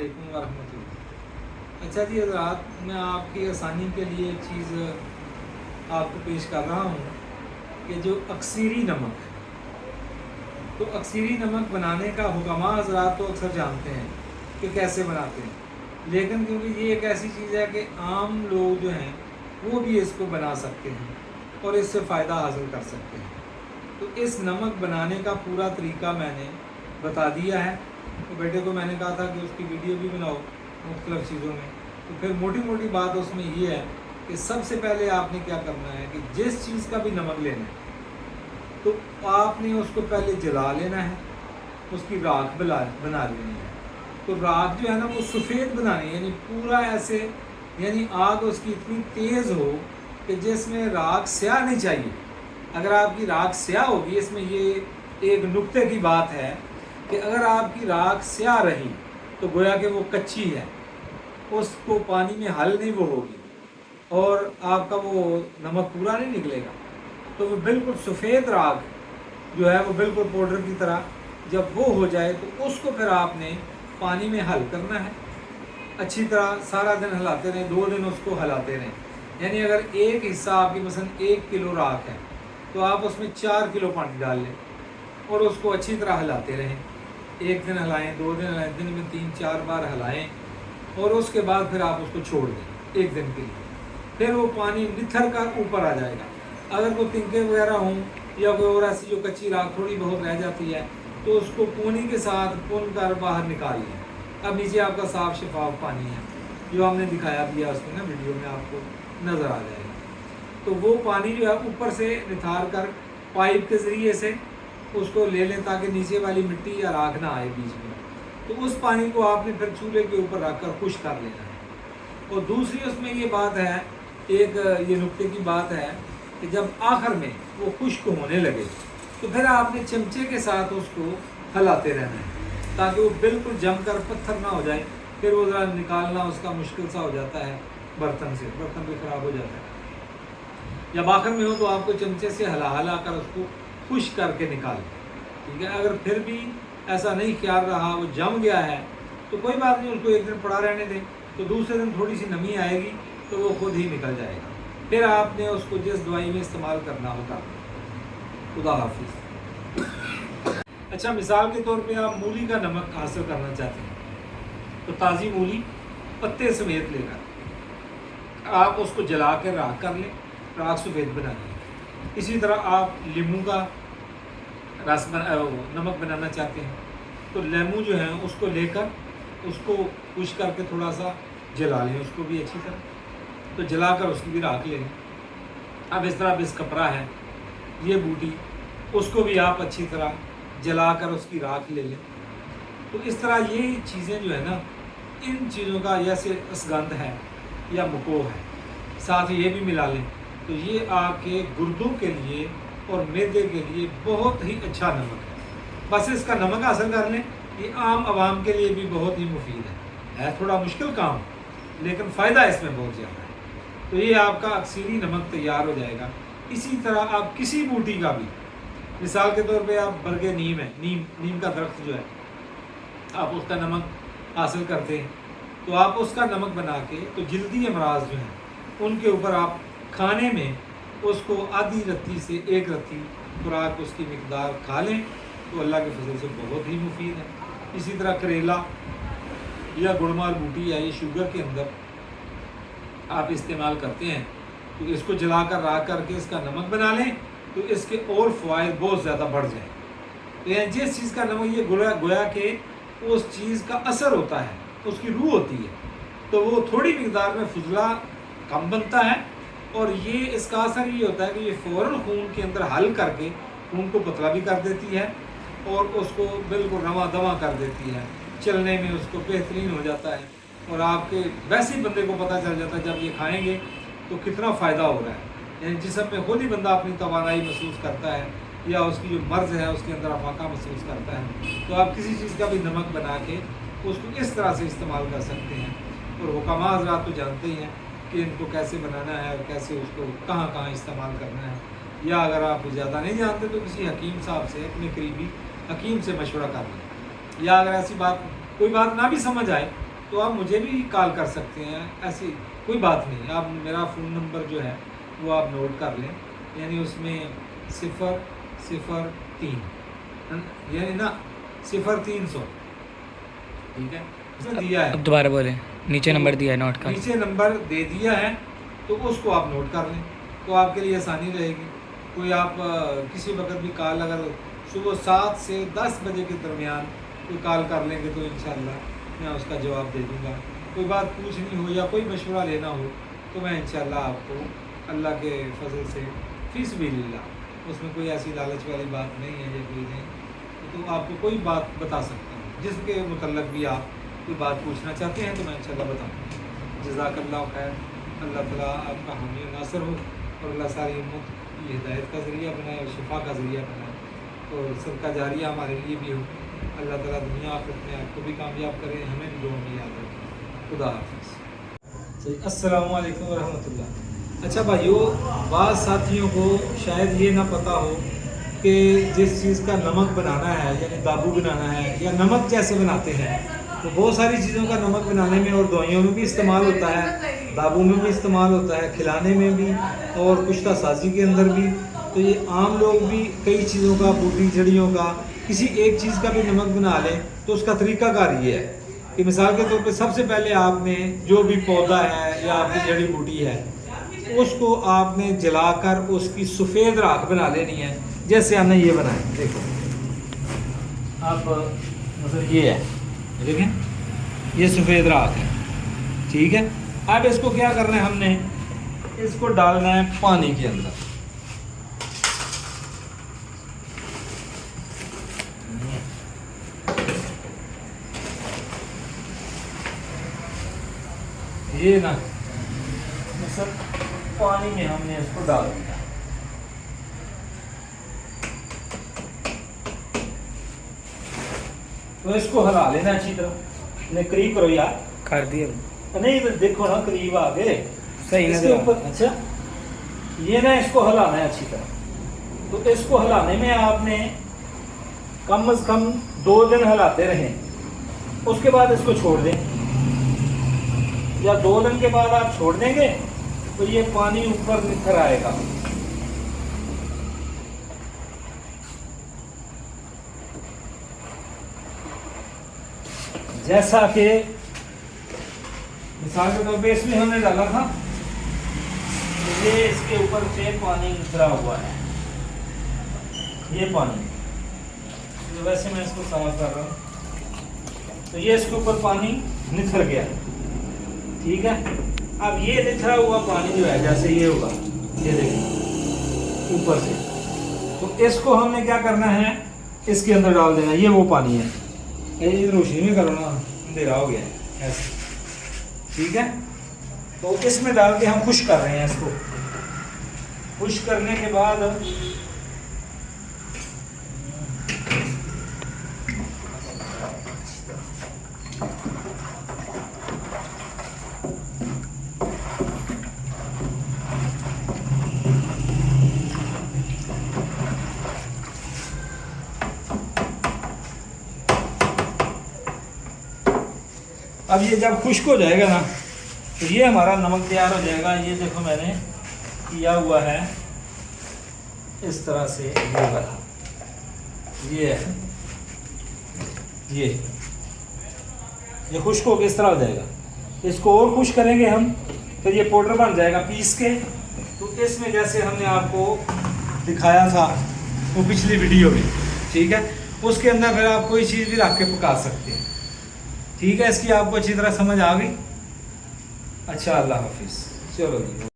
वालेकुम वरहमतुल्लाह। अच्छा जी हज़रात, मैं आपकी आसानी के लिए एक चीज़ आपको पेश कर रहा हूँ कि जो अक्सीरी नमक, तो अक्सीरी नमक बनाने का हुक्मा हज़रात तो अक्सर जानते हैं कि कैसे बनाते हैं, लेकिन क्योंकि ये एक ऐसी चीज़ है कि आम लोग जो हैं वो भी इसको बना सकते हैं और इससे फ़ायदा हासिल कर सकते हैं। तो इस नमक बनाने का पूरा तरीका मैंने बता दिया है। तो बेटे को मैंने कहा था कि उसकी वीडियो भी बनाओ मुख्तलिफ़ चीज़ों में। तो फिर मोटी मोटी बात उसमें ये है कि सबसे पहले आपने क्या करना है कि जिस चीज़ का भी नमक लेना है तो आपने उसको पहले जला लेना है, उसकी राख बना लेनी है। तो राख जो है ना वो सफ़ेद बनानी है, यानी पूरा ऐसे, यानी आग उसकी इतनी तेज़ हो कि जिसमें राख स्याह नहीं चाहिए। अगर आपकी राख स्याह होगी, इसमें ये एक नुक्ते की बात है कि अगर आपकी राख स्याह रही तो गोया कि वो कच्ची है, उसको पानी में हल नहीं वो होगी और आपका वो नमक पूरा नहीं निकलेगा। तो वो बिल्कुल सफ़ेद राख जो है वो बिल्कुल पाउडर की तरह जब वो हो जाए तो उसको फिर आपने पानी में हल करना है। अच्छी तरह सारा दिन हिलाते रहें, 2 दिन उसको हिलाते रहें। यानी अगर एक हिस्सा आपकी मसलन 1 किलो राख है तो आप उसमें 4 किलो पानी डाल लें और उसको अच्छी तरह हिलाते रहें। 1 दिन हिलाएं, 2 दिन हिलाएं, दिन में 3-4 बार हिलाएं और उसके बाद फिर आप उसको छोड़ दें 1 दिन के लिए। फिर वो पानी निथर कर ऊपर आ जाएगा। अगर कोई तिनके वगैरह हों या कोई और ऐसी जो कच्ची राख थोड़ी बहुत रह जाती है तो उसको पूनी के साथ पुन कर बाहर निकाल लें। अब नीचे आपका साफ़ शफाफ पानी है जो हमने दिखाया भी है उसमें ना वीडियो में आपको नज़र आ जाएगा। तो वो पानी जो है ऊपर से निथार कर पाइप के ज़रिए से उसको ले लें ताकि नीचे वाली मिट्टी या राख ना आए बीच में। तो उस पानी को आपने फिर चूल्हे के ऊपर रख कर खुश कर लेना है। और दूसरी उसमें ये बात है, एक ये नुक्ते की बात है कि जब आखिर में वो खुश्क होने लगे तो फिर आपने चमचे के साथ उसको हिलाते रहना है ताकि वो बिल्कुल जमकर पत्थर ना हो जाए। फिर वो ज़रा निकालना उसका मुश्किल सा हो जाता है बर्तन से, बर्तन भी ख़राब हो जाता है। जब आखिर में हो तो आपको चमचे से हिला कर उसको खुश करके निकालें, ठीक है। अगर फिर भी ऐसा नहीं ख्याल रहा, वो जम गया है तो कोई बात नहीं, उसको 1 दिन पड़ा रहने दें। तो दूसरे दिन थोड़ी सी नमी आएगी तो वो खुद ही निकल जाएगा। फिर आपने उसको जिस दवाई में इस्तेमाल करना होगा। खुदा हाफिज़। अच्छा, मिसाल के तौर पे आप मूली का नमक हासिल करना चाहते हैं तो ताज़ी मूली पत्ते समेत लेकर आप उसको जला के राख कर लें, राख सफ़ेद बना लें। इसी तरह आप लीमू का नमक बनाना चाहते हैं तो लेमू जो है उसको लेकर उसको कुछ करके थोड़ा सा जला लें, उसको भी अच्छी तरह, तो जलाकर उसकी भी राख लें। अब इस तरह बिस्कपरा है, ये बूटी, उसको भी आप अच्छी तरह जलाकर उसकी राख ले लें। तो इस तरह ये चीज़ें जो है ना, इन चीज़ों का जैसे असगंध है या मकोह है, साथ ये भी मिला लें तो ये आपके गुर्दों के लिए और मैदे के लिए बहुत ही अच्छा नमक है। बस इसका नमक हासिल कर लें, ये आम आवाम के लिए भी बहुत ही मुफीद है थोड़ा मुश्किल काम लेकिन फ़ायदा इसमें बहुत ज़्यादा है। तो ये आपका अक्सीरी नमक तैयार हो जाएगा। इसी तरह आप किसी बूटी का भी, मिसाल के तौर पे आप बरगे नीम है, नीम का दरख्त जो है, आप उसका नमक हासिल करते हैं तो आप उसका नमक बना के तो जल्दी अमराज जो हैं उनके ऊपर आप खाने में उसको आधी रत्ती से 1 रत्ती खुराक उसकी मिकदार खा लें तो अल्लाह के फजल से बहुत ही मुफीद है। इसी तरह करेला या गुड़मार बूटी है, ये शुगर के अंदर आप इस्तेमाल करते हैं तो इसको जलाकर राख करके इसका नमक बना लें तो इसके और फ़वाइद बहुत ज़्यादा बढ़ जाए। तो यानी जिस चीज़ का नमक, ये गोया के उस चीज़ का असर होता है, उसकी रूह होती है, तो वो थोड़ी मिकदार में फजला कम बनता है और ये इसका असर ये होता है कि ये फ़ौरन खून के अंदर हल करके खून को पतला भी कर देती है और उसको बिल्कुल रवा दवा कर देती है, चलने में उसको बेहतरीन हो जाता है। और आपके वैसे ही बंदे को पता चल जाता है जब ये खाएंगे तो कितना फ़ायदा हो रहा है, यानी जिस्म में खुद ही बंदा अपनी तवानाई महसूस करता है या उसकी जो मर्ज़ है उसके अंदर अफाका महसूस करता है। तो आप किसी चीज़ का भी नमक बना के उसको इस तरह से इस्तेमाल कर सकते हैं। और हुक्मा हज़रात तो जानते ही हैं कि इनको कैसे बनाना है और कैसे उसको कहाँ कहाँ इस्तेमाल करना है। या अगर आप ज़्यादा नहीं जानते तो किसी हकीम साहब से, अपने करीबी हकीम से मशवरा कर लें। या अगर ऐसी बात कोई बात ना भी समझ आए تو آپ مجھے بھی کال کر سکتے ہیں، ایسی کوئی بات نہیں. آپ میرا فون نمبر جو ہے وہ آپ نوٹ کر لیں، یعنی اس میں 003 یعنی نا 0300. ٹھیک ہے، اس نے دیا ہے. اب دوبارہ بولیں. نیچے نمبر دیا ہے نوٹ کر. نیچے نمبر دے دیا ہے تو اس کو آپ نوٹ کر لیں، تو آپ کے لیے آسانی رہے گی. کوئی آپ کسی وقت بھی کال اگر صبح 7 سے 10 بجے کے درمیان کوئی کال کر لیں گے تو انشاءاللہ میں اس کا جواب دے دوں گا. کوئی بات پوچھنی ہو یا کوئی مشورہ لینا ہو تو میں انشاءاللہ آپ کو اللہ کے فضل سے فی سبیل اللہ، اس میں کوئی ایسی لالچ والی بات نہیں ہے یہ کوئی نہیں، تو آپ کو کوئی بات بتا سکتا ہوں جس کے متعلق بھی آپ کوئی بات پوچھنا چاہتے ہیں تو میں انشاءاللہ بتاؤں گا. جزاک اللہ خیر. اللہ تعالیٰ آپ کا حامی و ناصر ہو اور اللہ ساری امت کی ہدایت کا ذریعہ بنائے اور شفا کا ذریعہ بنائے اور صدقہ جاریہ ہمارے لیے بھی ہو. اللہ تعالیٰ دنیا آخرت میں آپ کو بھی کامیاب کرے، ہمیں بھی دعاؤں میں یاد رکھیں. خدا حافظ. السلام علیکم ورحمۃ اللہ. اچھا بھائیو، بعض ساتھیوں کو شاید یہ نہ پتہ ہو کہ جس چیز کا نمک بنانا ہے یعنی دابو بنانا ہے یا نمک جیسے بناتے ہیں، تو بہت ساری چیزوں کا نمک بنانے میں اور دوائیوں میں بھی استعمال ہوتا ہے، دابو میں بھی استعمال ہوتا ہے، کھلانے میں بھی اور کشتہ سازی کے اندر بھی. تو یہ عام لوگ بھی کئی چیزوں کا، بوٹی جڑیوں کا کسی ایک چیز کا بھی نمک بنا لیں تو اس کا طریقہ کار یہ ہے کہ مثال کے طور پہ سب سے پہلے آپ نے جو بھی پودا ہے یا آپ کی جڑی بوٹی ہے اس کو آپ نے جلا کر اس کی سفید راکھ بنا لینی ہے. جیسے ہم نے یہ بنایا، دیکھو اب مطلب یہ ہے، دیکھیں یہ سفید راکھ ہے. ٹھیک ہے، اب اس کو کیا کرنا ہے، ہم نے اس کو ڈالنا ہے پانی کے اندر. یہ نا مثلا پانی میں ہم نے اس کو ڈال دیا. تو اس کو ہلا لینا اچھی طرح. نہیں قریب کرو یار، کر دیا. نہیں دیکھو نا قریب آ گئے صحیح اس کے نظر اوپر. اچھا یہ نا اس کو ہلانا ہے اچھی طرح. تو اس کو ہلانے میں آپ نے کم از کم 2 دن ہلاتے رہیں، اس کے بعد اس کو چھوڑ دیں، یا 2 دن کے بعد آپ چھوڑ دیں گے تو یہ پانی اوپر نکھر آئے گا. جیسا کہ مثال کے طور پہ اس میں ہم نے ڈالا تھا، یہ اس کے اوپر سے پانی نکھرا ہوا ہے، یہ پانی. ویسے میں اس کو صاف کر رہا ہوں، تو یہ اس کے اوپر پانی نکھر گیا. ٹھیک ہے، اب یہ نکھرا ہوا پانی جو ہے جیسے یہ ہوگا، یہ دیکھیں اوپر سے، تو اس کو ہم نے کیا کرنا ہے، اس کے اندر ڈال دینا. یہ وہ پانی ہے، یہ روشنی میں کرو نا، اندھیرا ہو گیا ہے ایسے. ٹھیک ہے، تو اس میں ڈال کے ہم خشک کر رہے ہیں. اس کو خشک کرنے کے بعد اب یہ جب خشک ہو جائے گا نا تو یہ ہمارا نمک تیار ہو جائے گا. یہ دیکھو میں نے کیا ہوا ہے اس طرح سے، یہ والا یہ ہے، یہ خشک ہو کے اس طرح ہو جائے گا. اس کو اور خشک کریں گے ہم، پھر یہ پاؤڈر بن جائے گا پیس کے. تو اس میں جیسے ہم نے آپ کو دکھایا تھا وہ پچھلی ویڈیو میں، ٹھیک ہے، اس کے اندر پھر آپ کوئی چیز بھی رکھ کے پکا سکتے ہیں. ٹھیک ہے، اس کی آپ کو اچھی طرح سمجھ آ گئی. اچھا، اللہ حافظ. چلو جی.